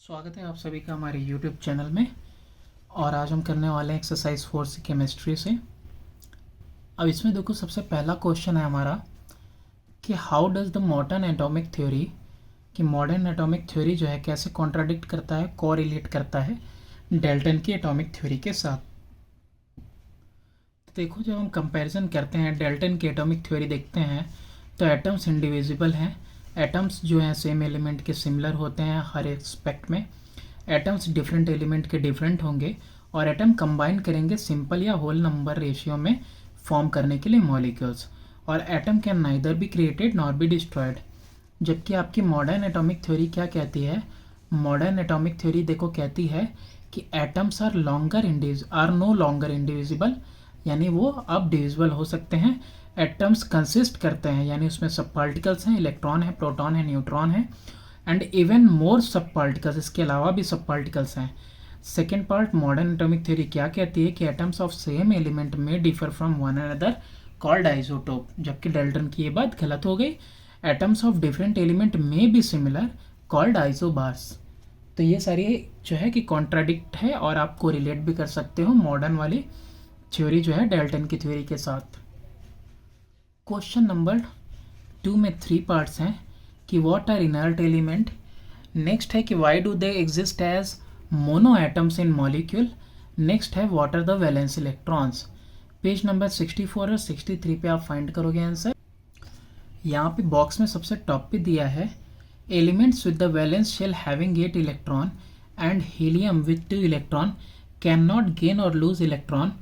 स्वागत है आप सभी का हमारे YouTube चैनल में। और आज हम करने वाले हैं एक्सरसाइज 4 से केमिस्ट्री से। अब इसमें देखो, सबसे पहला क्वेश्चन है हमारा कि how does the modern atomic theory, कि मॉडर्न एटॉमिक थ्योरी जो है कैसे कॉन्ट्राडिक्ट करता है, कोरिलेट करता है डाल्टन की एटॉमिक थ्योरी के साथ। तो देखो, जब हम कंपैरिजन करते हैं डाल्टन की एटॉमिक थ्योरी देखते हैं तो एटम्स इंडिविजिबल हैं। एटम्स जो हैं सेम एलिमेंट के सिमिलर होते हैं हर एस्पेक्ट में। एटम्स डिफरेंट एलिमेंट के डिफरेंट होंगे और एटम कंबाइन करेंगे सिंपल या होल नंबर रेशियो में फॉर्म करने के लिए मॉलिक्यूल्स। और atom can neither be created nor be destroyed. जबकि आपकी मॉडर्न एटॉमिक थ्योरी क्या कहती है? मॉडर्न एटॉमिक थ्योरी देखो कहती है कि atoms are no longer indivisible, यानी वो अब डिविजिबल हो सकते हैं। एटम्स कंसिस्ट करते हैं, यानी उसमें सब पार्टिकल्स हैं, इलेक्ट्रॉन है, प्रोटॉन है, न्यूट्रॉन है, एंड इवन मोर सब पार्टिकल्स, इसके अलावा भी सब पार्टिकल्स हैं। Second part, modern atomic theory क्या कहती है कि एटम्स ऑफ सेम एलिमेंट में differ from one another called isotope. जबकि डाल्टन की ये बात गलत हो गई। एटम्स ऑफ डिफरेंट एलिमेंट में बी सिमिलर कॉल्ड आइसोबार्स। तो ये सारी जो है कि कॉन्ट्राडिक्ट है और आप को रिलेट भी कर सकते हो मॉडर्न वाली थ्योरी जो है डाल्टन की थ्योरी के साथ। क्वेश्चन नंबर 2 में 3 पार्ट्स हैं कि what are inert element. Next है कि why do they exist as mono atoms in molecule. Next है what are the valence electrons. Page number 64 और 63 पे आप फाइंड करोगे आंसर। यहाँ पे बॉक्स में सबसे टॉप पे दिया है elements with the valence shell having 8 electron and helium with 2 electron can not gain और lose electron,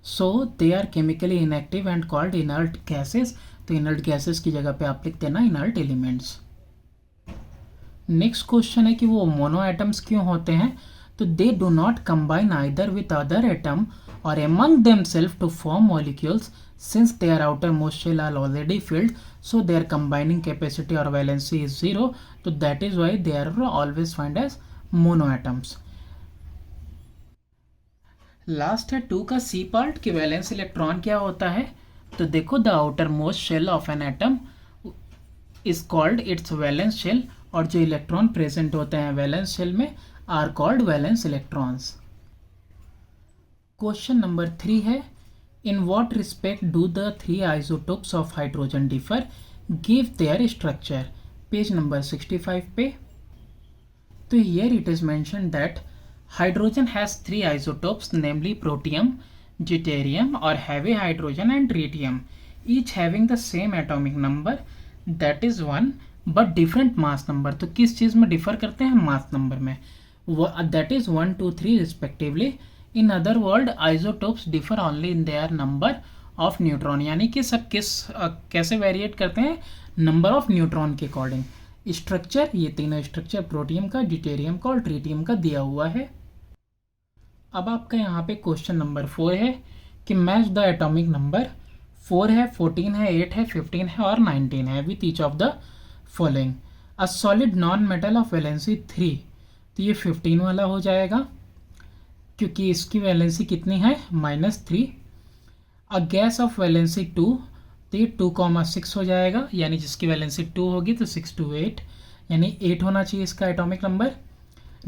so they are chemically inactive and called inert gases. तो इनर्ट गैसेस की जगह पे आप लिख देना इनर्ट एलिमेंट्स। नेक्स्ट क्वेश्चन है कि वो मोनो एटम्स क्यों होते हैं? तो they do not combine either with other atom और among themselves to form molecules since their outermost shell are already filled, so their combining capacity or valency is 0. So that is why they are always found as monoatoms. Last है 2 का C part कि valence electron क्या होता है। तो देखो, the outer most shell of an atom is called its valence shell, और जो इलेक्ट्रॉन प्रेजेंट होते हैं वैलेंस शेल में are called valence electrons. Question number 3 है in what respect do the 3 isotopes of hydrogen differ, give their structure. Page number 65 पे। तो here it is mention that hydrogen has 3 isotopes, namely protium, deuterium or heavy hydrogen and tritium, each having the same atomic number, that is 1, but different mass number. तो किस चीज़ में differ करते हैं? Mass number में। that is 1, 2, 3 respectively. in other word isotopes differ only in their number of neutron, यानी कि सब कैसे वेरिएट करते हैं? नंबर ऑफ न्यूट्रॉन के अकॉर्डिंग। स्ट्रक्चर, ये तीनों स्ट्रक्चर प्रोटियम का, ड्यूटेरियम का और ट्रीटियम का दिया हुआ है। अब आपका यहाँ पे क्वेश्चन नंबर 4 है कि मैच द एटॉमिक नंबर। 4 है, 14 है, 8 है, 15 है और 19 है with each of the following. A solid non metal of valency 3, तो ये 15 वाला हो जाएगा क्योंकि इसकी वैलेंसी कितनी है? -3। अ गैस ऑफ वैलेंसी 2, तो ये 2,6 हो जाएगा, यानी जिसकी वैलेंसी 2 होगी तो 6 to 8, यानी 8 होना चाहिए इसका एटॉमिक नंबर।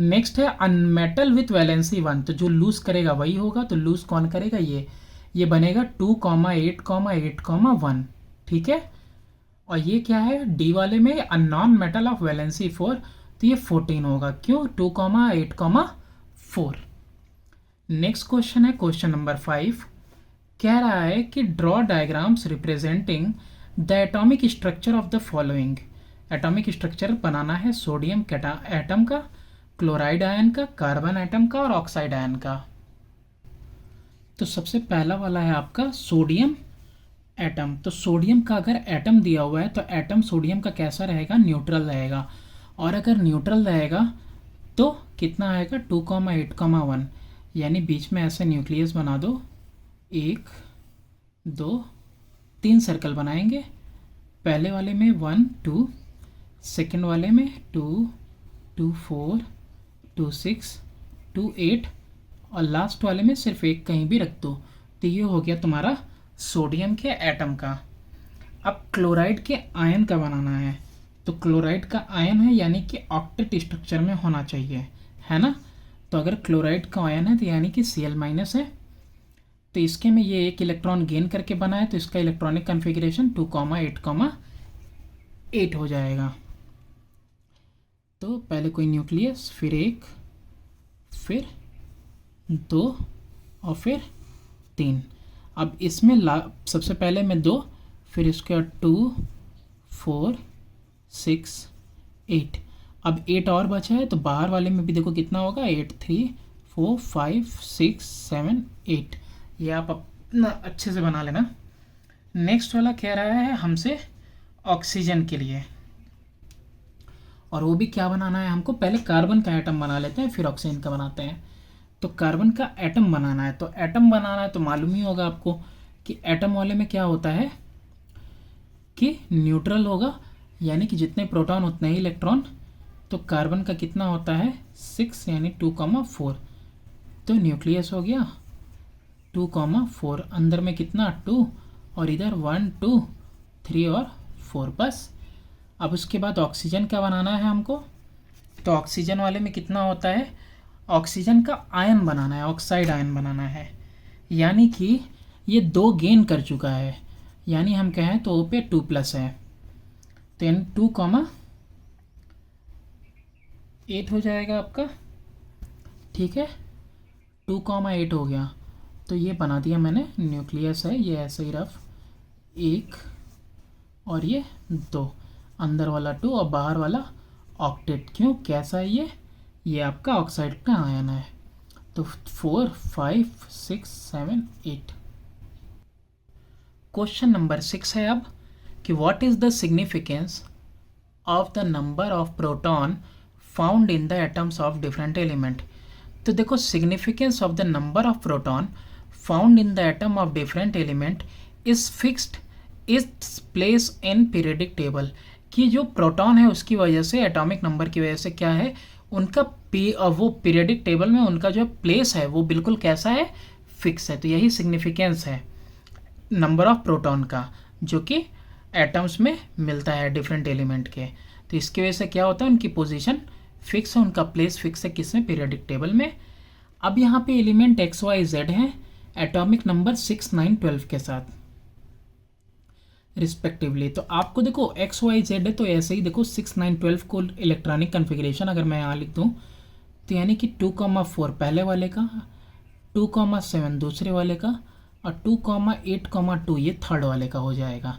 नेक्स्ट है अनमेटल विथ वैलेंसी 1, तो जो लूज करेगा वही होगा। तो लूज कौन करेगा? ये बनेगा 2,8,8,1, ठीक है। और ये क्या है? डी वाले में अननॉन मेटल ऑफ वैलेंसी 4, तो ये 14 होगा। क्यों? 2,8,4। नेक्स्ट क्वेश्चन है क्वेश्चन नंबर 5, कह रहा है कि draw diagrams representing the atomic structure of the following. Atomic structure बनाना है सोडियम एटम का, क्लोराइड आयन का, कार्बन एटम का और ऑक्साइड आयन का। तो सबसे पहला वाला है आपका सोडियम एटम। तो सोडियम का अगर एटम दिया हुआ है तो एटम सोडियम का कैसा रहेगा? न्यूट्रल रहेगा। और अगर न्यूट्रल रहेगा तो कितना आएगा? 2,8,1, यानी बीच में ऐसे न्यूक्लियस बना दो, 1 2 3 सर्कल बनाएंगे। पहले वाले में 1 2, सेकेंड वाले में 2 2 4 2 6 2 8 और लास्ट वाले में सिर्फ एक कहीं भी रख दो। तो ये हो गया तुम्हारा सोडियम के एटम का। अब क्लोराइड के आयन का बनाना है। तो क्लोराइड का आयन है यानी कि ऑक्टेट स्ट्रक्चर में होना चाहिए, है ना। तो अगर क्लोराइड का आयन है तो यानी कि Cl- है। तो इसके में ये एक इलेक्ट्रॉन गेन करके बना है, तो इसका इलेक्ट्रॉनिक कन्फिग्रेशन 2,8,8 हो जाएगा। तो पहले कोई न्यूक्लियस, फिर एक, फिर दो और फिर तीन। अब इसमें सबसे पहले में दो, फिर इसके बाद 2, 4, 6, 8। अब 8 और बचा है, तो बाहर वाले में भी देखो कितना होगा, 8, 3, 4, 5, 6, 7, 8। ये आप अपना अच्छे से बना लेना। नेक्स्ट वाला कह रहा है हमसे ऑक्सीजन के लिए, और वो भी क्या बनाना है हमको, पहले कार्बन का एटम बना लेते हैं फिर ऑक्सीजन का बनाते हैं। तो कार्बन का एटम बनाना है, तो एटम बनाना है तो मालूम ही होगा आपको कि एटम वाले में क्या होता है कि न्यूट्रल होगा, यानी कि जितने प्रोटॉन उतने ही इलेक्ट्रॉन। तो कार्बन का कितना होता है 6 यानी 2,4। तो न्यूक्लियस हो गया 2,4, अंदर में कितना 2 और इधर 1, 2, 3 और 4 बस। अब उसके बाद ऑक्सीजन का बनाना है हमको। तो ऑक्सीजन वाले में कितना होता है, ऑक्सीजन का आयन बनाना है, ऑक्साइड आयन बनाना है, यानी कि ये 2 गेन कर चुका है, यानी हम कहें तो ओ पे 2+ है, तो यानी 2,8 हो जाएगा आपका। ठीक है, 2,8 हो गया। तो ये बना दिया मैंने, न्यूक्लियस है ये ऐसे ही रफ, 1 और ये 2, अंदर वाला 2 और बाहर वाला ऑक्टेट। क्यों, कैसा है ये आपका ऑक्साइड का आयन है। तो 4, 5, 6, 7, 8। क्वेश्चन नंबर 6 है अब कि what is the significance of the number of proton found in the atoms of different element. तो देखो, significance of the number of proton found in the atom of different element is fixed its place in periodic table. कि जो proton है उसकी वजह से, atomic number की वजह से क्या है, उनका वो पीरियडिक टेबल में उनका जो प्लेस है वो बिल्कुल कैसा है, फिक्स है। तो यही सिग्निफिकेंस है नंबर ऑफ प्रोटॉन का, जो कि एटम्स में मिलता है डिफरेंट एलिमेंट के। तो इसकी वजह से क्या होता है, उनकी पोजीशन फिक्स है, उनका प्लेस फिक्स है, किसमें, पीरियडिक टेबल में। अब यहाँ पे एलिमेंट XYZ हैं, एटॉमिक नंबर 6, 9, 12 के साथ रिस्पेक्टिवली। तो आपको देखो XYZ है तो ऐसे ही देखो 6, 9, 12 को इलेक्ट्रॉनिक कन्फिग्रेशन अगर मैं यहाँ लिख दूँ तो यानी कि 2,4 पहले वाले का, 2,7 दूसरे वाले का और 2,8,2 ये थर्ड वाले का हो जाएगा।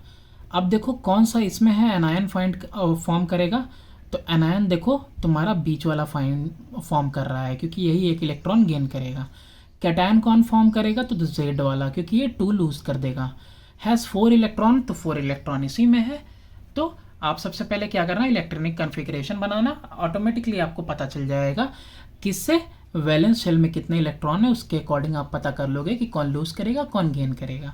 अब देखो कौन सा इसमें है एनायन फाइंड फॉर्म करेगा, तो एनायन देखो तुम्हारा बीच वाला फॉर्म कर रहा है क्योंकि यही एक इलेक्ट्रॉन गेन करेगा। कैटायन कौन फॉर्म करेगा, तो Z वाला, क्योंकि ये 2 लूज कर देगा। हैज़ 4 इलेक्ट्रॉन, तो 4 इलेक्ट्रॉन इसी में है। तो आप सबसे पहले क्या करना, इलेक्ट्रॉनिक कन्फिग्रेशन बनाना, ऑटोमेटिकली आपको पता चल जाएगा किससे, वैलेंस शेल में कितने इलेक्ट्रॉन है उसके अकॉर्डिंग आप पता कर लोगे कि कौन लूज करेगा कौन गेन करेगा।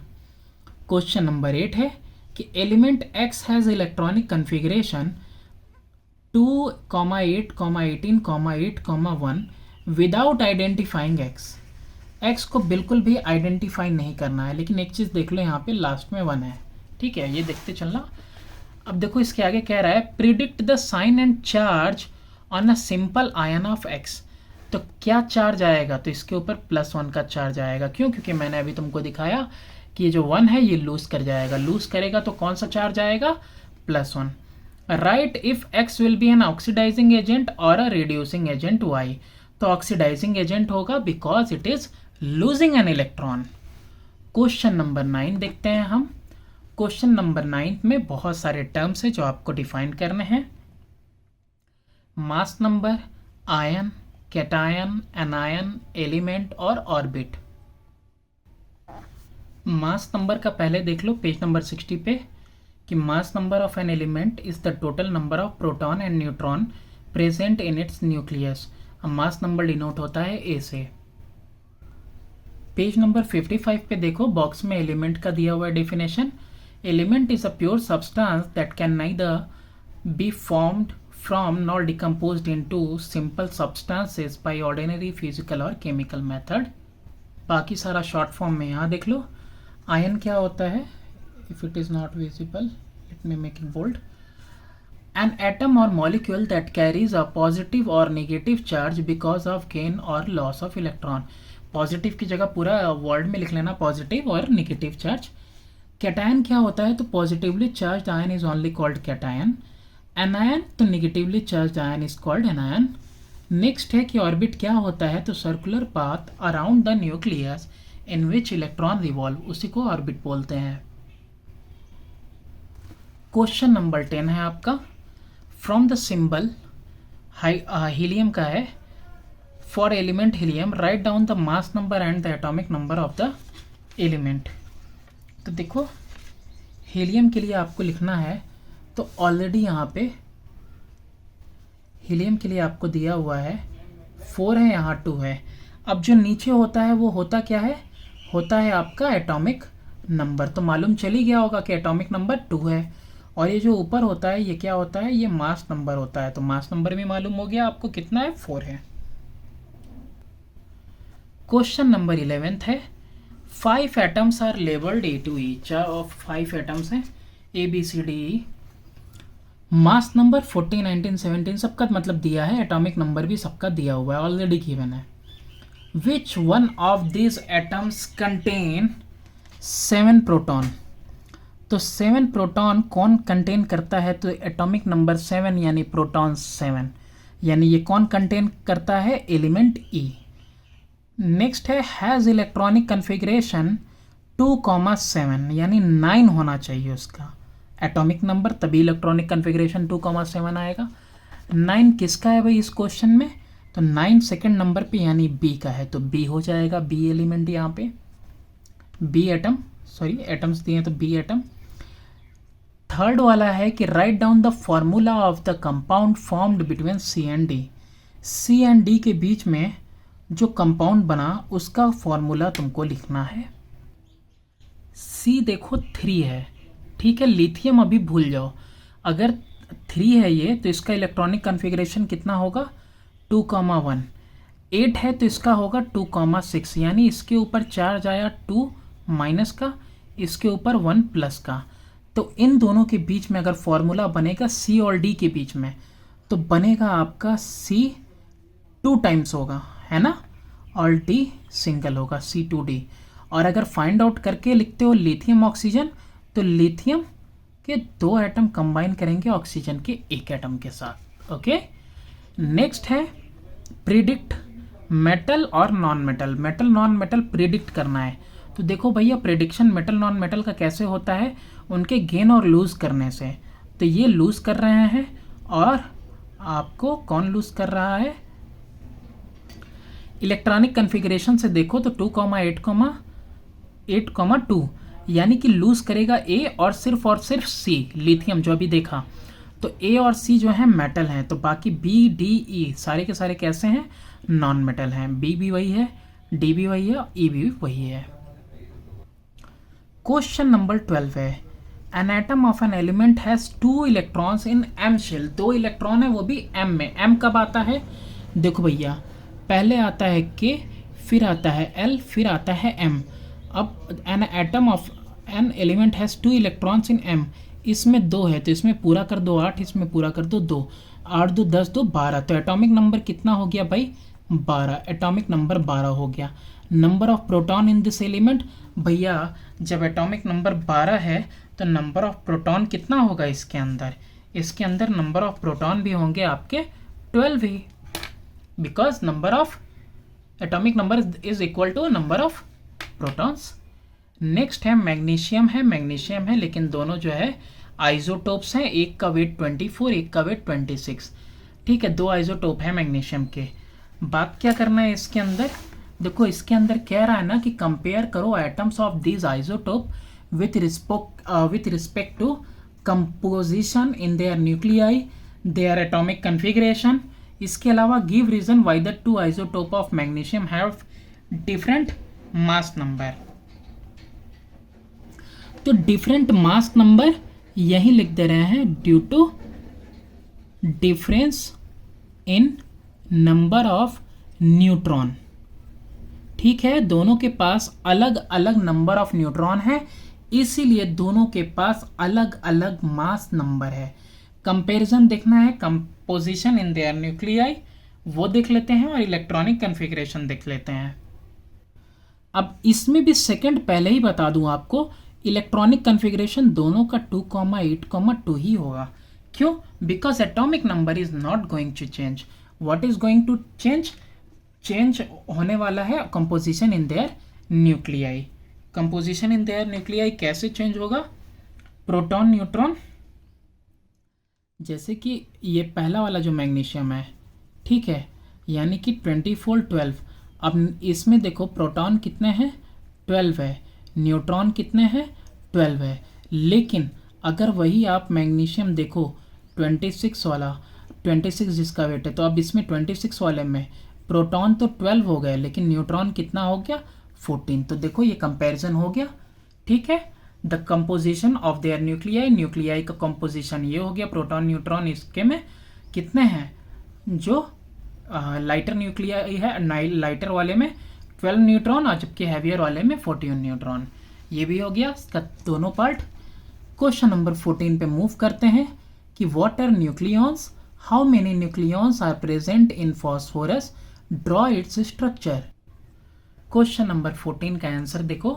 क्वेश्चन नंबर 8 है कि element X has electronic configuration 2, 8, 18, 8, 1 without identifying X को बिल्कुल भी आइडेंटिफाई नहीं करना है। लेकिन एक चीज़ देख लो, यहाँ पे लास्ट में 1 है, ठीक है, ये देखते चलना। अब देखो इसके आगे कह रहा है predict the sign and charge on a simple ion of X। तो क्या चार्ज आएगा, तो इसके ऊपर +1 का चार्ज आएगा। क्यों, क्योंकि मैंने अभी तुमको दिखाया कि ये जो 1 है ये लूज कर जाएगा, लूज करेगा तो कौन सा चार्ज आएगा, +1। Right if X will be an oxidising agent और अ रिड्यूसिंग एजेंट Y। तो ऑक्सीडाइजिंग एजेंट होगा because it is losing an electron. Question number 9 देखते हैं हम। क्वेश्चन नंबर 9 में बहुत सारे टर्म्स है जो आपको डिफाइन करने हैं। Mass number, ion, cation, anion, element और ऑर्बिट। मास नंबर का पहले देख लो पेज नंबर 60 पे कि मास number of an element is the total number of proton and neutron present in its nucleus. अब मास नंबर डिनोट होता है A से। पेज नंबर 55 पे देखो बॉक्स में एलिमेंट का दिया हुआ है definition. Element is a pure substance that can neither be formed from nor decomposed into simple substances by ordinary physical or chemical method। बाकी सारा शॉर्ट फॉर्म में यहाँ देख लो। आयन क्या होता है, if it is not visible let me make it bold. An atom और molecule that carries a positive और negative charge because of gain और लॉस ऑफ इलेक्ट्रॉन। पॉजिटिव की जगह पूरा वर्ड में लिख लेना पॉजिटिव और नेगेटिव चार्ज। कैटायन क्या होता है, तो positively charge ion is only called cation. Anion तो negatively charge ion is called anion. Next है कि ऑर्बिट क्या होता है, तो circular path around the nucleus in which electron revolve, उसी को ऑर्बिट बोलते हैं। क्वेश्चन नंबर 10 है आपका, फ्रॉम द सिंबल हीलियम का है, for element helium right down the mass number and the atomic number of the element. तो देखो हीलियम के लिए आपको लिखना है, तो ऑलरेडी यहाँ पे हीलियम के लिए आपको दिया हुआ है 4 है, यहाँ 2 है। अब जो नीचे होता है वो होता क्या है, होता है आपका एटॉमिक नंबर। तो मालूम चली गया होगा कि एटॉमिक नंबर 2 है। और ये जो ऊपर होता है ये क्या होता है, ये मास नंबर होता है। तो मास नंबर भी मालूम हो गया आपको कितना है, 4 है। क्वेश्चन नंबर 11 है, 5 atoms are labelled A to E। 5 एटम्स हैं A B C D E। Mass number 14, 19, 17 सबका मतलब दिया है, एटॉमिक नंबर भी सबका दिया हुआ है, ऑलरेडी गिवन है। Which one of this atoms contain 7 proton. तो 7 प्रोटॉन कौन कंटेन करता है, तो एटॉमिक नंबर 7 यानी प्रोटॉन 7, यानी ये कौन कंटेन करता है, एलिमेंट E। नेक्स्ट है, हैज़ इलेक्ट्रॉनिक कन्फिग्रेशन 2,7 यानी 9 होना चाहिए उसका एटॉमिक नंबर, तभी इलेक्ट्रॉनिक कन्फिग्रेशन 2,7 आएगा। 9 किसका है भाई इस क्वेश्चन में, तो 9 सेकंड नंबर पे यानी बी का है, तो बी हो जाएगा, बी एलिमेंट यहाँ पे, बी एटम, सॉरी एटम्स दिए तो बी एटम। थर्ड वाला है कि write down the formula of the compound formed between C and D. C and D के बीच में जो कंपाउंड बना उसका फॉर्मूला तुमको लिखना है। सी देखो 3 है, ठीक है, लिथियम अभी भूल जाओ, अगर 3 है ये तो इसका इलेक्ट्रॉनिक कन्फिग्रेशन कितना होगा, 2,1। 8 है तो इसका होगा 2,6, यानी इसके ऊपर चार्ज आया 2 माइनस का, इसके ऊपर 1 प्लस का। तो इन दोनों के बीच में अगर फॉर्मूला बनेगा सी और डी के बीच में, तो बनेगा आपका सी 2 टाइम्स होगा, है ना, और डी सिंगल होगा, C2D। और अगर फाइंड आउट करके लिखते हो लिथियम ऑक्सीजन, तो लिथियम के 2 एटम कंबाइन करेंगे ऑक्सीजन के 1 एटम के साथ। ओके, नेक्स्ट है प्रिडिक्ट मेटल और non metal. Metal non metal predict करना है, तो देखो भैया प्रिडिक्शन मेटल नॉन मेटल का कैसे होता है, उनके गेन और लूज करने से। तो ये लूज कर रहे हैं, और आपको कौन लूज कर रहा है, इलेक्ट्रॉनिक कन्फिग्रेशन से देखो तो 2,8,2 यानी कि लूज करेगा ए और सिर्फ सी, लिथियम जो अभी देखा। तो ए और सी जो है मेटल हैं, तो बाकी बी डी ई सारे के सारे कैसे हैं, नॉन मेटल हैं। बी भी वही है, डी भी वही है, ई भी वही है। क्वेश्चन नंबर 12 है, an atom of an element has 2 electrons in M shell. 2 electron है वो भी एम में। एम कब आता है, देखो भैया पहले आता है के, फिर आता है एल, फिर आता है एम। अब an atom of an element has 2 electrons in M, इसमें 2 है तो इसमें पूरा कर दो 8, इसमें पूरा कर दो 2, 8 2 10 2 12। तो एटॉमिक नंबर कितना हो गया भाई, 12, एटॉमिक नंबर 12 हो गया। Number of proton in this element, भैया जब एटॉमिक नंबर 12 है तो नंबर ऑफ प्रोटॉन कितना होगा इसके अंदर, इसके अंदर नंबर ऑफ प्रोटॉन भी होंगे आपके 12 ही, because number of atomic number is equal to number of protons. Next है मैग्नीशियम है, मैग्नीशियम है लेकिन दोनों जो है आइसोटोप्स हैं, एक का वेट 24, एक का वेट 26, ठीक है, 2 आइसोटोप है मैग्नीशियम के। बात क्या करना है इसके अंदर, देखो इसके अंदर कह रहा है ना कि कंपेयर करो atoms of these isotope with respect to composition in their nuclei, their atomic configuration. इसके अलावा give reason why the 2 isotope of magnesium have different mass number. तो डिफरेंट मास नंबर यही लिख दे रहे हैं, due to difference in number of neutron. ठीक है, दोनों के पास अलग अलग नंबर ऑफ न्यूट्रॉन है, इसीलिए दोनों के पास अलग अलग मास नंबर है। कंपैरिजन देखना है कंपोजिशन इन देयर न्यूक्लियाई, वो देख लेते हैं, और इलेक्ट्रॉनिक कन्फिग्रेशन देख लेते हैं। अब इसमें भी सेकंड पहले ही बता दूं आपको, इलेक्ट्रॉनिक कन्फिग्रेशन दोनों का 2,8,2 ही होगा। क्यों? Because atomic number is not going to change. What is going to change होने वाला है composition in their nuclei. Composition in their nuclei कैसे चेंज होगा? प्रोटॉन न्यूट्रॉन, जैसे कि ये पहला वाला जो मैग्नीशियम है, ठीक है, यानी कि 24-12। अब इसमें देखो प्रोटॉन कितने हैं? 12 है। न्यूट्रॉन कितने हैं? 12 है। लेकिन अगर वही आप मैग्नीशियम देखो 26 वाला, 26 जिसका वेट है, तो अब इसमें 26 वाले में प्रोटॉन तो 12 हो गए, लेकिन न्यूट्रॉन कितना हो गया? 14। तो देखो ये कंपैरिजन हो गया, ठीक है। The composition of their nuclei, nuclei का कंपोजिशन ये हो गया, प्रोटॉन न्यूट्रॉन इसके में कितने हैं? जो लाइटर न्यूक्लियाई है, लाइटर वाले में 12 न्यूट्रॉन, और जबकि हैवियर वाले में 14 न्यूट्रॉन। ये भी हो गया इसका दोनों पार्ट। क्वेश्चन नंबर 14 पे मूव करते हैं कि what are nucleons, how many nucleons are present in phosphorus, draw its structure. Question number 14 का आंसर देखो,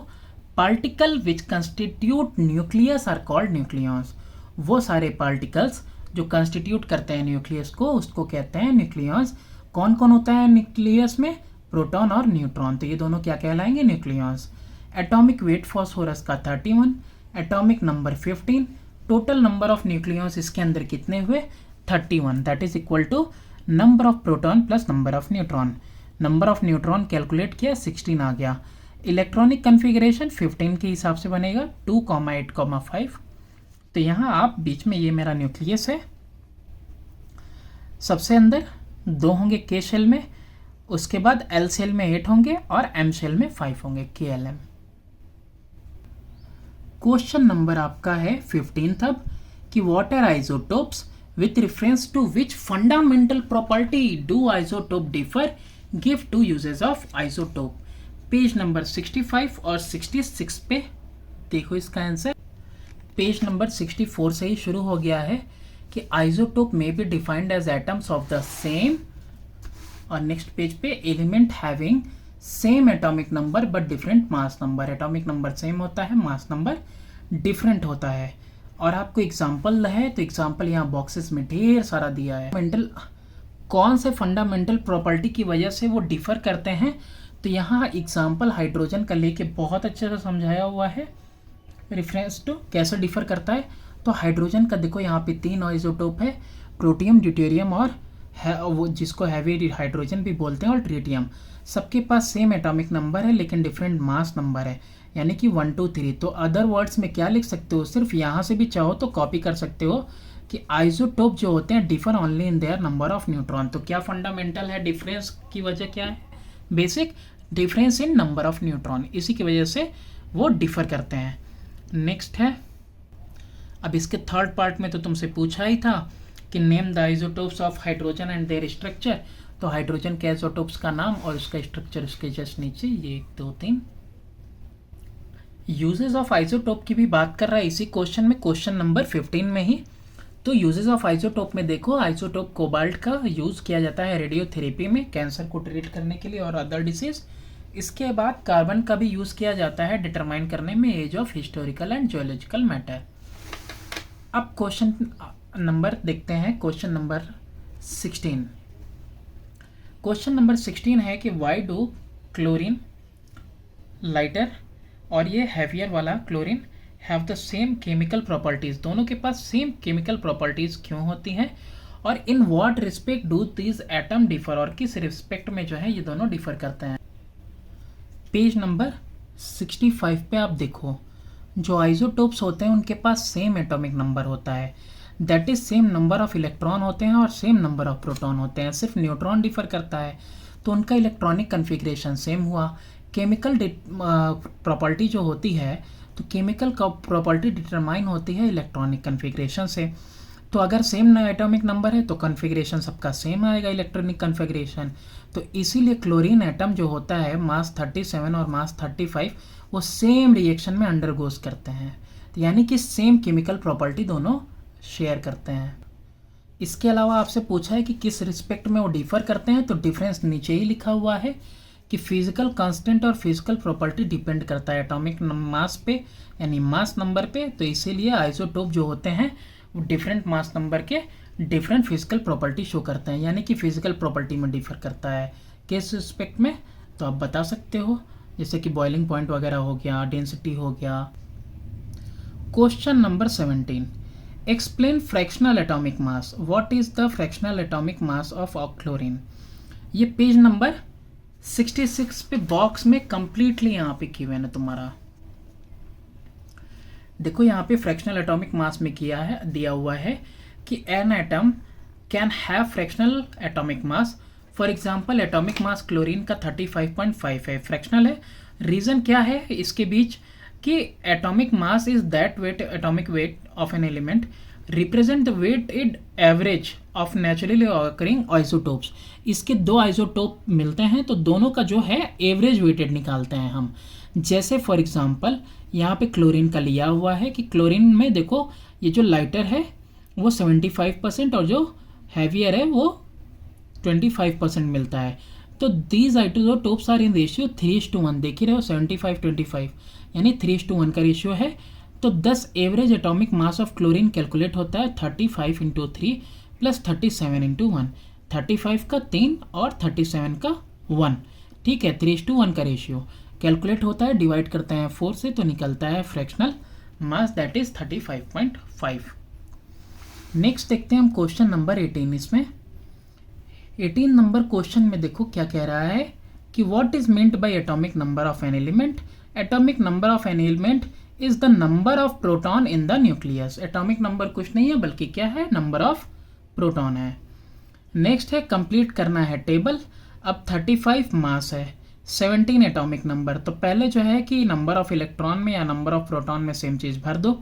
particle which constitute nucleus are called nucleons. वो सारे पार्टिकल्स जो कंस्टिट्यूट करते हैं न्यूक्लियस को, उसको कहते हैं न्यूक्लियॉन्स। कौन कौन होता है न्यूक्लियस में? प्रोटॉन और न्यूट्रॉन, तो ये दोनों क्या कहलाएंगे? न्यूक्लियॉन्स। एटॉमिक वेट फॉस्फोरस का 31, atomic number 15, total number of nucleons इसके अंदर कितने हुए? 31। That is equal to number of proton plus number of neutron. Number of neutron calculate किया, 16 आ गया। इलेक्ट्रॉनिक कन्फिग्रेशन 15 के हिसाब से बनेगा 2,8,5। तो यहाँ आप बीच में, ये मेरा न्यूक्लियस है, सबसे अंदर 2 होंगे के शेल में, उसके बाद एल शेल में 8 होंगे और एम शेल में 5 होंगे, KLM। क्वेश्चन नंबर आपका है 15 अब कि what are isotopes, with reference to which fundamental property do isotope differ, give 2 uses of isotope. Page number 65 और 66 पे देखो इसका आंसर। पेज नंबर 64 से ही शुरू हो गया है कि आइसोटोप में be defined as atoms of the same, और नेक्स्ट पेज पे element having same atomic number but different mass number. Atomic number same होता है, मास नंबर डिफरेंट होता है। और आपको एग्जाम्पल है, तो एग्जाम्पल यहाँ बॉक्सेस में ढेर सारा दिया है। कौन से फंडामेंटल प्रॉपर्टी की वजह से वो डिफर करते हैं, तो यहाँ एग्जाम्पल हाइड्रोजन का लेके बहुत अच्छे से समझाया हुआ है। रेफरेंस टू कैसे डिफर करता है, तो हाइड्रोजन का देखो यहाँ पे 3 आइसोटोप है, प्रोटियम, ड्यूटेरियम और वो जिसको हैवी हाइड्रोजन भी बोलते हैं, और ट्रिटियम। सबके पास सेम एटॉमिक नंबर है लेकिन डिफरेंट मास नंबर है, यानी कि 1 2 3। तो अदर वर्ड्स में क्या लिख सकते हो, सिर्फ यहाँ से भी चाहो तो कॉपी कर सकते हो कि आइसोटोप जो होते हैं differ only in their number of neutron. तो क्या फंडामेंटल है डिफरेंस की वजह क्या है? Basic difference in number of neutron, इसी की वजह से वो डिफर करते हैं। नेक्स्ट है, अब इसके थर्ड पार्ट में तो तुमसे पूछा ही था कि name the isotopes of hydrogen and there structure. तो हाइड्रोजन के आइसोटोप्स का नाम और उसका स्ट्रक्चर उसके जस्ट नीचे, ये 1 2 3। यूजेस ऑफ आइसोटोप की भी बात कर रहा है इसी क्वेश्चन में, क्वेश्चन नंबर 15 में ही। तो यूजेस ऑफ आइसोटोप में देखो, आइसोटोप कोबाल्ट का यूज़ किया जाता है रेडियोथेरेपी में, कैंसर को ट्रीट करने के लिए और अदर डिसीज। इसके बाद कार्बन का भी यूज़ किया जाता है डिटरमाइन करने में age of historical and geological matter. अब क्वेश्चन नंबर देखते हैं, क्वेश्चन नंबर 16। क्वेश्चन नंबर 16 है कि वाई डू क्लोरीन लाइटर और ये हैवियर वाला chlorine have the same chemical properties, दोनों के पास सेम केमिकल प्रॉपर्टीज क्यों होती हैं, और इन what respect do these atom differ, और किस रिस्पेक्ट में जो है ये दोनों डिफर करते हैं। पेज नंबर 65 पे आप देखो, जो आइसोटोप्स होते हैं उनके पास सेम एटॉमिक नंबर होता है, that is same number of electron होते हैं और सेम नंबर ऑफ प्रोटॉन होते हैं, सिर्फ न्यूट्रॉन डिफर करता है। तो उनका इलेक्ट्रॉनिक कन्फिग्रेशन सेम हुआ। केमिकल प्रॉपर्टी जो होती है, तो केमिकल का प्रॉपर्टी डिटरमाइन होती है इलेक्ट्रॉनिक कन्फिग्रेशन से। तो अगर सेम एटॉमिक नंबर है तो कन्फिग्रेशन सबका सेम आएगा, इलेक्ट्रॉनिक कन्फिग्रेशन। तो इसीलिए क्लोरीन एटम जो होता है मास 37 और मास 35, वो सेम रिएक्शन में अंडरगोज करते हैं, तो यानी कि सेम केमिकल प्रॉपर्टी दोनों शेयर करते हैं। इसके अलावा आपसे पूछा है कि किस रिस्पेक्ट में वो डिफर करते हैं, तो डिफरेंस नीचे ही लिखा हुआ है कि फिजिकल कांस्टेंट और फिजिकल प्रॉपर्टी डिपेंड करता है एटॉमिक मास पे, यानी मास नंबर पे। तो इसीलिए आइसोटोप जो होते हैं वो डिफरेंट मास नंबर के डिफरेंट फिजिकल प्रॉपर्टी शो करते हैं, यानी कि फिजिकल प्रॉपर्टी में डिफर करता है। किस रिस्पेक्ट में, तो आप बता सकते हो, जैसे कि बॉइलिंग पॉइंट वगैरह हो गया, डेंसिटी हो गया। Question number 17, explain fractional atomic mass. What is the fractional atomic mass of chlorine. ये पेज नंबर 66 पे बॉक्स में कंप्लीटली यहाँ पे गिवन है तुम्हारा। देखो यहाँ पे फ्रैक्शनल एटॉमिक मास में किया है, दिया हुआ है कि an atom can have fractional atomic mass. For example atomic mass chlorine का 35.5 है, फ्रैक्शनल है। रीजन क्या है इसके बीच कि atomic mass is that weight, atomic weight of an element represent the weighted average of naturally occurring isotopes. इसके दो आइसोटोप मिलते हैं तो दोनों का जो है एवरेज वेटेड निकालते हैं हम। जैसे फॉर एग्जांपल यहाँ पे क्लोरीन का लिया हुआ है कि क्लोरीन में देखो ये जो लाइटर है वो 75% और जो हैवियर है वो 25% मिलता है। तो these isotopes are in ratio 3:1। देख ही रहे हो 75-25 यानी 3:1 का रेशियो है। तो 10 average atomic mass of chlorine calculate होता है 35 × 3 + 37 × 1। 35 का 3 और 37 का 1, ठीक है। 3:1 का रेशियो कैलकुलेट होता है, डिवाइड करते हैं 4 से तो निकलता है fractional mass that is 35.5। Next देखते हैं हम क्वेश्चन नंबर 18। इसमें 18 नंबर क्वेश्चन में देखो क्या कह रहा है कि what is meant by atomic number of an element. Atomic number of an element is the number of proton in the nucleus. Atomic number कुछ नहीं है बल्कि क्या है, नंबर ऑफ प्रोटॉन है। नेक्स्ट है कंप्लीट करना है टेबल। अब 35 मास है, 17 एटॉमिक नंबर, तो पहले जो है कि नंबर ऑफ इलेक्ट्रॉन में या नंबर ऑफ प्रोटॉन में सेम चीज़ भर दो।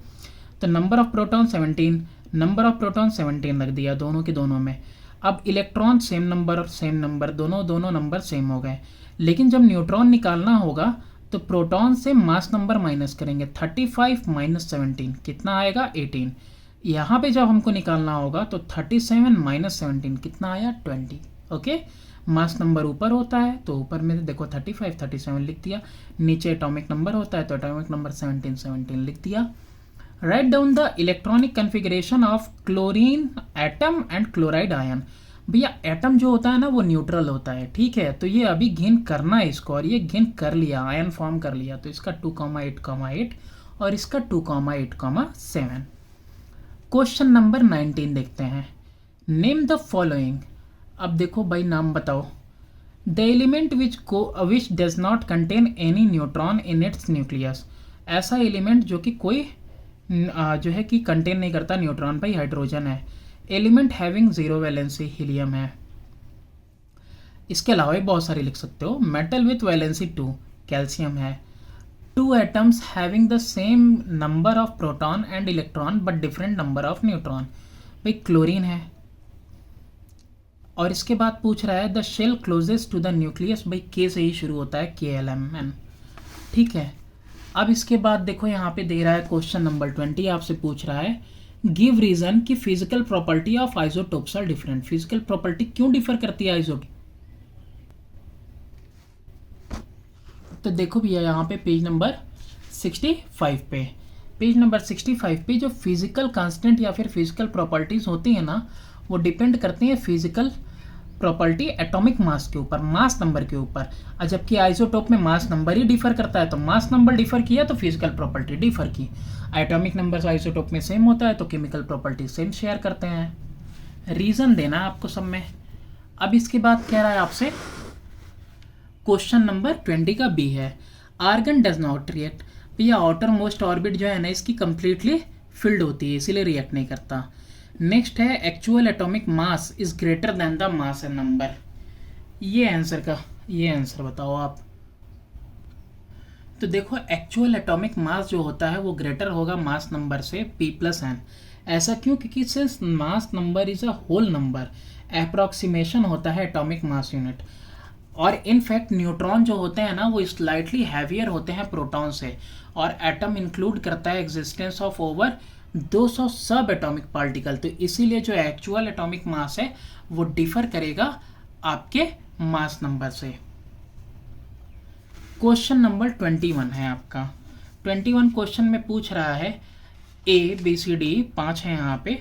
तो number of proton 17, number of proton 17 रख दिया दोनों के दोनों में। अब इलेक्ट्रॉन सेम नंबर और सेम नंबर, दोनों नंबर सेम हो गए। लेकिन जब न्यूट्रॉन निकालना होगा तो प्रोटॉन से मास नंबर माइनस करेंगे। 35 - 17 कितना आएगा, 18। यहाँ पे जब हमको निकालना होगा तो 37 - 17 कितना आया, 20। ओके, मास नंबर ऊपर होता है तो ऊपर में देखो 35 37 लिख दिया, नीचे एटॉमिक नंबर होता है तो एटॉमिक नंबर 17 लिख दिया। Right down the electronic configuration of chlorine atom and chloride ion. भैया एटम जो होता है ना वो न्यूट्रल होता है, ठीक है। तो ये अभी घेन करना है इसको, और ये घेन कर लिया, आयन फॉर्म कर लिया। तो इसका 2,8,8 और इसका 2,8,7। क्वेश्चन नंबर 19 देखते हैं। Name the following. अब देखो भाई नाम बताओ। The element which does not contain any neutron in its nucleus. ऐसा एलिमेंट जो कि कोई जो है कि कंटेन नहीं करता न्यूट्रॉन, भाई हाइड्रोजन है। एलिमेंट हैविंग 0 वैलेंसी, हीलियम है। इसके अलावा भी बहुत सारे लिख सकते हो। मेटल विथ वैलेंसी 2, कैल्शियम है। 2 atoms having the same number of proton and electron but different number of neutron, भाई क्लोरीन है। और इसके बाद पूछ रहा है the shell closest to the nucleus, भाई के से ही शुरू होता है, KLMN, ठीक है। अब इसके बाद देखो यहाँ पे दे रहा है क्वेश्चन नंबर 20, आपसे पूछ रहा है गिव रीजन कि physical property of isotopes are different. Physical property क्यों डिफर करती है आइसोटोप। तो देखो भैया यहाँ पे पेज नंबर 65 पे, पेज नंबर 65 पे जो फिजिकल कांस्टेंट या फिर फिजिकल प्रॉपर्टीज होती है ना वो डिपेंड करती हैं फिजिकल प्रॉपर्टी एटॉमिक मास के ऊपर, मास नंबर के ऊपर। और जबकि आइसोटोप में मास नंबर ही डिफर करता है, तो मास नंबर डिफर किया तो फिजिकल प्रॉपर्टी डिफर की। एटॉमिक नंबर आइसोटोप में सेम होता है तो केमिकल प्रॉपर्टी सेम शेयर करते हैं। रीजन देना आपको सब में। अब इसके बाद कह रहा है आपसे क्वेश्चन नंबर 20 का बी है, आर्गन डज नॉट रिएक्ट। भैया आउटर मोस्ट ऑर्बिट जो है ना इसकी कंप्लीटली फिल्ड होती है, इसीलिए रिएक्ट नहीं करता। नेक्स्ट है actual atomic mass is greater than the mass number. ये आंसर बताओ आप। तो देखो एक्चुअल एटॉमिक मास जो होता है वो ग्रेटर होगा मास नंबर से P+n। ऐसा क्यों, क्योंकि since mass number is a whole number, approximation होता है एटॉमिक मास यूनिट। और इनफैक्ट न्यूट्रॉन जो होते हैं ना वो स्लाइटली हैवियर होते हैं प्रोटॉन से, और एटम इंक्लूड करता है एग्जिस्टेंस ऑफ ओवर 200 सब एटॉमिक पार्टिकल। तो इसीलिए जो एक्चुअल एटॉमिक मास है वो डिफर करेगा आपके मास नंबर से। क्वेश्चन नंबर 21 है आपका। 21 क्वेश्चन में पूछ रहा है ABCD 5 है यहाँ पे।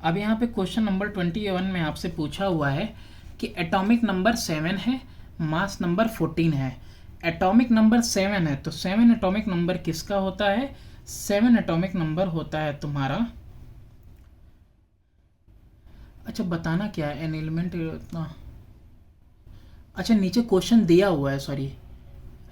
अब यहाँ पे क्वेश्चन नंबर 21 में आपसे पूछा हुआ है कि एटॉमिक नंबर 7 है, मास नंबर 14 है। एटॉमिक नंबर 7 है तो 7 एटॉमिक नंबर किसका होता है? 7 एटॉमिक नंबर होता है तुम्हारा, अच्छा बताना क्या है, एन एलिमेंट इतना, अच्छा नीचे क्वेश्चन दिया हुआ है, सॉरी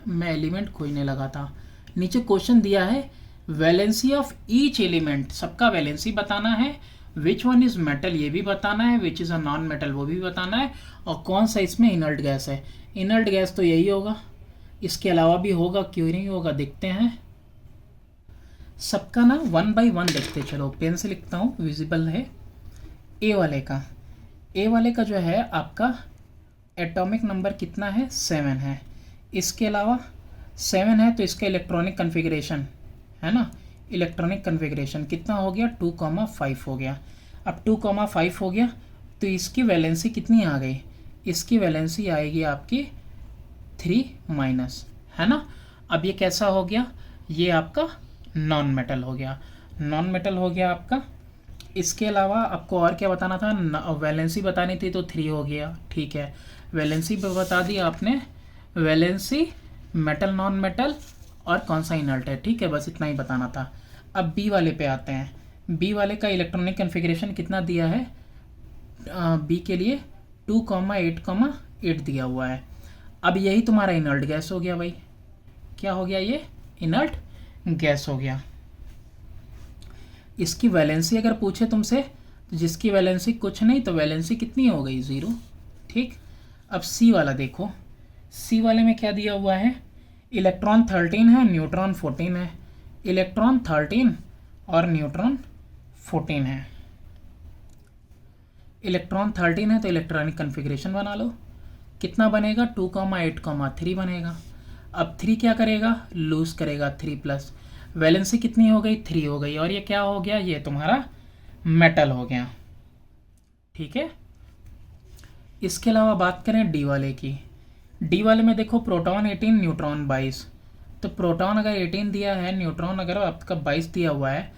मैं एलिमेंट खोजने लगा था। नीचे क्वेश्चन दिया है वैलेंसी ऑफ ईच एलिमेंट, सबका वैलेंसी बताना है, विच वन इज मेटल ये भी बताना है, which is a non metal वो भी बताना है, और कौन सा इसमें इनर्ट गैस है। इनर्ट गैस तो यही होगा, इसके अलावा भी होगा, क्यों नहीं होगा, देखते हैं। सबका ना 1 बाई 1 देखते चलो, पेन से लिखता हूँ, विजिबल है। ए वाले का जो है आपका एटॉमिक नंबर कितना है? 7 है। इसके अलावा 7 है तो इसका इलेक्ट्रॉनिक कन्फिग्रेशन है ना, इलेक्ट्रॉनिक कन्फिग्रेशन कितना हो गया? 2,5 हो गया। अब 2,5 हो गया तो इसकी वैलेंसी कितनी आ गई? इसकी वैलेंसी आएगी आपकी 3 माइनस, है ना। अब ये कैसा हो गया? ये आपका नॉन मेटल हो गया, नॉन मेटल हो गया आपका। इसके अलावा आपको और क्या बताना था? वैलेंसी बतानी थी तो 3 हो गया, ठीक है। वैलेंसी बता दी आपने, वैलेंसी, मेटल, नॉन मेटल और कौन सा इनर्ट है, ठीक है, बस इतना ही बताना था। अब बी वाले पे आते हैं। बी वाले का इलेक्ट्रॉनिक कन्फिग्रेशन कितना दिया है? बी के लिए 2,8,8 दिया हुआ है। अब यही तुम्हारा इनर्ट गैस हो गया भाई, क्या हो गया? ये इनर्ट गैस हो गया। इसकी वैलेंसी अगर पूछे तुमसे तो जिसकी वैलेंसी कुछ नहीं तो वैलेंसी कितनी हो गई? 0, ठीक। अब सी वाला देखो, सी वाले में क्या दिया हुआ है? इलेक्ट्रॉन 13 है, न्यूट्रॉन 14 है। इलेक्ट्रॉन 13 और न्यूट्रॉन 14 है। इलेक्ट्रॉन 13 है तो इलेक्ट्रॉनिक कन्फिग्रेशन बना लो, कितना बनेगा? 2,8,3 बनेगा। अब 3 क्या करेगा? लूज करेगा 3 प्लस, वैलेंसी कितनी हो गई? 3 हो गई, और ये क्या हो गया? ये तुम्हारा मेटल हो गया, ठीक है। इसके अलावा बात करें डी वाले की। डी वाले में देखो प्रोटॉन 18, न्यूट्रॉन 22। तो प्रोटॉन अगर 18 दिया है, न्यूट्रॉन अगर आपका 22 दिया हुआ है,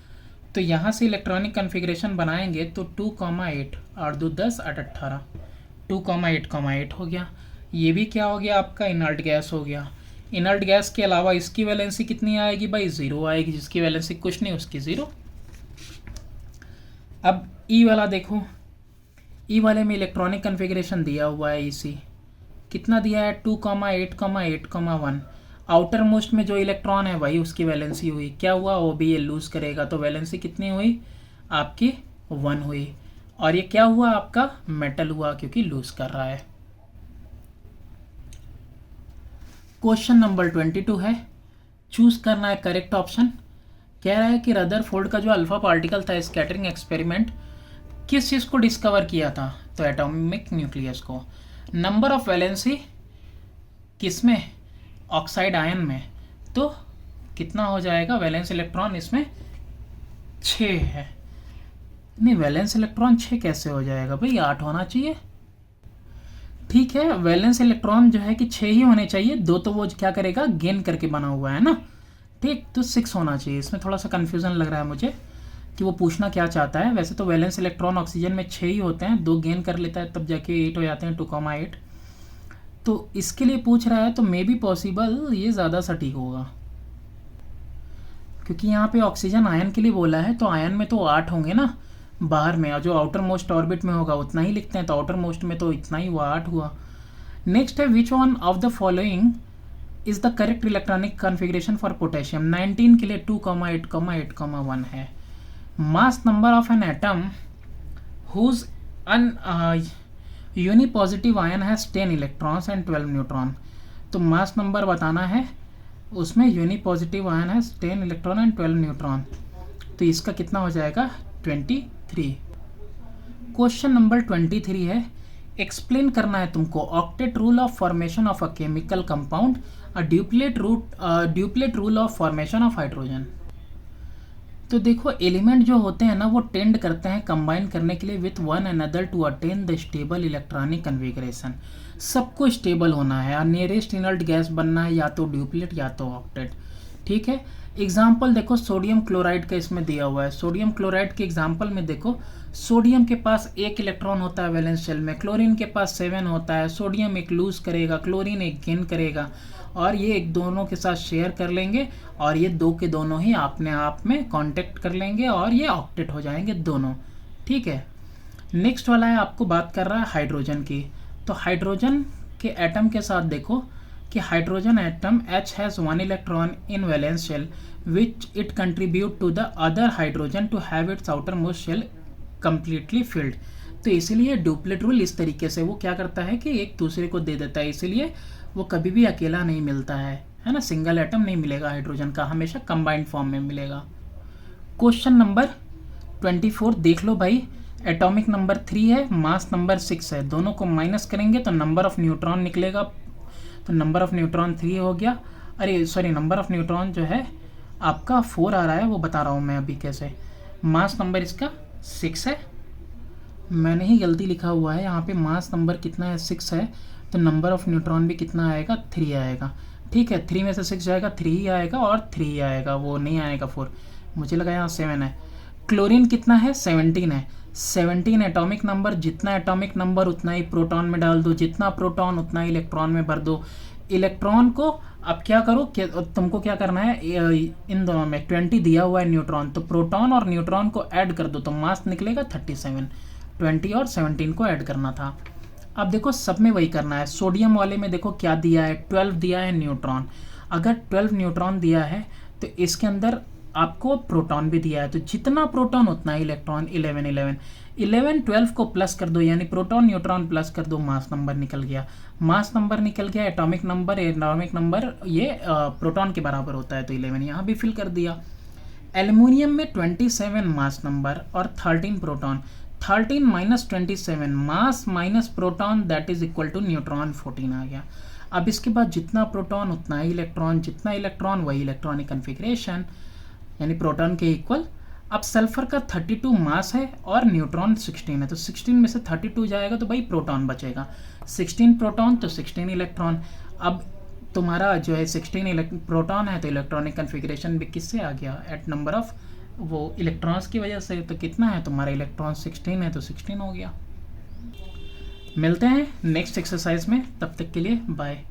तो यहाँ से इलेक्ट्रॉनिक कन्फिग्रेशन बनाएंगे तो 2,8, 8 2 10 8 18, 2,8,8 हो गया। ये भी क्या हो गया? आपका इनर्ट गैस हो गया। इनर्ट गैस के अलावा इसकी वैलेंसी कितनी आएगी भाई? 0 आएगी, जिसकी वैलेंसी कुछ नहीं उसकी 0। अब ई वाला देखो, ई वाले में इलेक्ट्रॉनिक कन्फिग्रेशन दिया हुआ है, इसी कितना दिया है? 2,8,8,1। आउटर मोस्ट में जो इलेक्ट्रॉन है वही उसकी वैलेंसी हुई, क्या हुआ? वो भी ये लूज करेगा, तो वैलेंसी कितनी हुई? आपकी 1 हुई, और ये क्या हुआ? आपका मेटल हुआ क्योंकि लूज कर रहा है। क्वेश्चन नंबर 22 है, चूज करना है करेक्ट ऑप्शन। कह रहा है कि रदरफोर्ड का जो अल्फा पार्टिकल था, स्कैटरिंग एक्सपेरिमेंट, किस चीज़ को डिस्कवर किया था? तो एटॉमिक न्यूक्लियस को। नंबर ऑफ वैलेंसी किस में? ऑक्साइड आयन में, तो कितना हो जाएगा? वैलेंस इलेक्ट्रॉन इसमें 6 है। नहीं, वैलेंस इलेक्ट्रॉन 6 कैसे हो जाएगा भाई? 8 होना चाहिए, ठीक है। वैलेंस इलेक्ट्रॉन जो है कि 6 ही होने चाहिए, 2 तो वो क्या करेगा? गेन करके बना हुआ है ना, ठीक, तो 6 होना चाहिए। इसमें थोड़ा सा कन्फ्यूज़न लग रहा है मुझे कि वो पूछना क्या चाहता है। वैसे तो वैलेंस इलेक्ट्रॉन ऑक्सीजन में 6 ही होते हैं, 2 गेन कर लेता है तब जाके 8 हो जाते हैं, 2,8। तो इसके लिए पूछ रहा है, तो मे बी पॉसिबल ये ज़्यादा सटीक होगा, क्योंकि यहाँ पे ऑक्सीजन आयन के लिए बोला है, तो आयन में तो 8 होंगे ना बाहर में, और जो आउटर मोस्ट ऑर्बिट में होगा उतना ही लिखते हैं, तो आउटर मोस्ट में तो इतना ही हुआ, 8 हुआ। नेक्स्ट है, which one of the following is the correct electronic configuration for potassium? 19 के लिए 2,8,8,1 है। Mass number of an atom whose unipositive ion has 10 electrons and 12 neutron. तो मास नंबर बताना है, उसमें unipositive ion has 10 electron and 12 neutron, तो इसका कितना हो जाएगा? 23। क्वेश्चन नंबर 23 है, एक्सप्लेन करना है तुमको octet rule of formation of a chemical compound, duplet rule of formation of hydrogen. तो देखो एलिमेंट जो होते हैं ना वो टेंड करते हैं कंबाइन करने के लिए with one another to attain the stable electronic configuration. सबको स्टेबल होना है, नियरेस्ट इनर्ट गैस बनना है, या तो ड्यूप्लेट या तो ऑक्टेट। ठीक है, एग्जाम्पल देखो सोडियम क्लोराइड का इसमें दिया हुआ है। सोडियम क्लोराइड के एग्जाम्पल में देखो, सोडियम के पास एक इलेक्ट्रॉन होता है वैलेंस शेल में, क्लोरीन के पास 7 होता है। सोडियम एक लूज करेगा, क्लोरीन एक गेन करेगा, और ये एक दोनों के साथ शेयर कर लेंगे, और ये दो के दोनों ही अपने आप में कांटेक्ट कर लेंगे और ये ऑक्टेट हो जाएंगे दोनों। ठीक है, नेक्स्ट वाला है आपको बात कर रहा है हाइड्रोजन की। तो हाइड्रोजन के एटम के साथ देखो कि hydrogen atom H has 1 electron in valence shell which it contribute to the other hydrogen to have its outer most shell completely filled. तो इसीलिए डुप्लेट रूल इस तरीके से वो क्या करता है कि एक दूसरे को दे देता है, इसीलिए वो कभी भी अकेला नहीं मिलता है ना, सिंगल एटम नहीं मिलेगा हाइड्रोजन का, हमेशा कंबाइंड फॉर्म में मिलेगा। क्वेश्चन नंबर 24 देख लो भाई, एटॉमिक नंबर 3 है, मास नंबर 6 है, दोनों को माइनस करेंगे तो नंबर ऑफ न्यूट्रॉन निकलेगा। तो नंबर ऑफ न्यूट्रॉन 3 हो गया, अरे सॉरी नंबर ऑफ न्यूट्रॉन जो है आपका 4 आ रहा है, वो बता रहा हूँ मैं अभी कैसे। मास नंबर इसका 6 है, मैंने ही गलती लिखा हुआ है यहाँ पे, मास नंबर कितना है 6 है, तो नंबर ऑफ न्यूट्रॉन भी कितना आएगा 3 आएगा। ठीक है, 3 में से 6 जाएगा 3 ही आएगा, और 3 ही आएगा, वो नहीं आएगा 4, मुझे लगा यहाँ 7 है। क्लोरीन कितना है 17 है, 17 एटॉमिक नंबर, जितना एटॉमिक नंबर उतना ही प्रोटॉन में डाल दो, जितना प्रोटॉन उतना ही इलेक्ट्रॉन में भर दो। इलेक्ट्रॉन को अब क्या करो, तुमको क्या करना है, इन दोनों में 20 दिया हुआ है न्यूट्रॉन, तो प्रोटॉन और न्यूट्रॉन को ऐड कर दो तो मास निकलेगा 37। 20 और 17 को ऐड करना था। अब देखो सब में वही करना है। सोडियम वाले में देखो क्या दिया है, 12 दिया है न्यूट्रॉन। अगर 12 न्यूट्रॉन दिया है तो इसके अंदर आपको प्रोटॉन भी दिया है, तो जितना प्रोटॉन उतना ही इलेक्ट्रॉन, 11 11 11 12 को प्लस कर दो, यानी प्रोटॉन न्यूट्रॉन प्लस कर दो, मास नंबर निकल गया। मास नंबर निकल गया, एटॉमिक नंबर ये प्रोटॉन के बराबर होता है, तो 11 यहाँ भी फिल कर दिया। एल्युमिनियम में 27 मास नंबर और 13 proton, 13 minus 27 mass minus proton that is equal to neutron 14 आ गया। अब इसके बाद जितना प्रोटॉन उतना ही इलेक्ट्रॉन, जितना इलेक्ट्रॉन वही इलेक्ट्रॉनिक कन्फिग्रेशन, यानी प्रोटॉन के इक्वल। अब सल्फर का 32 मास है और न्यूट्रॉन 16 है, तो 16 में से 32 जाएगा तो भाई प्रोटॉन बचेगा, 16 प्रोटॉन तो 16 इलेक्ट्रॉन। अब तुम्हारा जो है 16 प्रोटॉन है, तो इलेक्ट्रॉनिक कन्फिग्रेशन भी किससे आ गया, एट नंबर ऑफ वो इलेक्ट्रॉन्स की वजह से। तो कितना है तुम्हारा इलेक्ट्रॉन 16 है, तो 16 हो गया। मिलते हैं नेक्स्ट एक्सरसाइज में, तब तक के लिए बाय।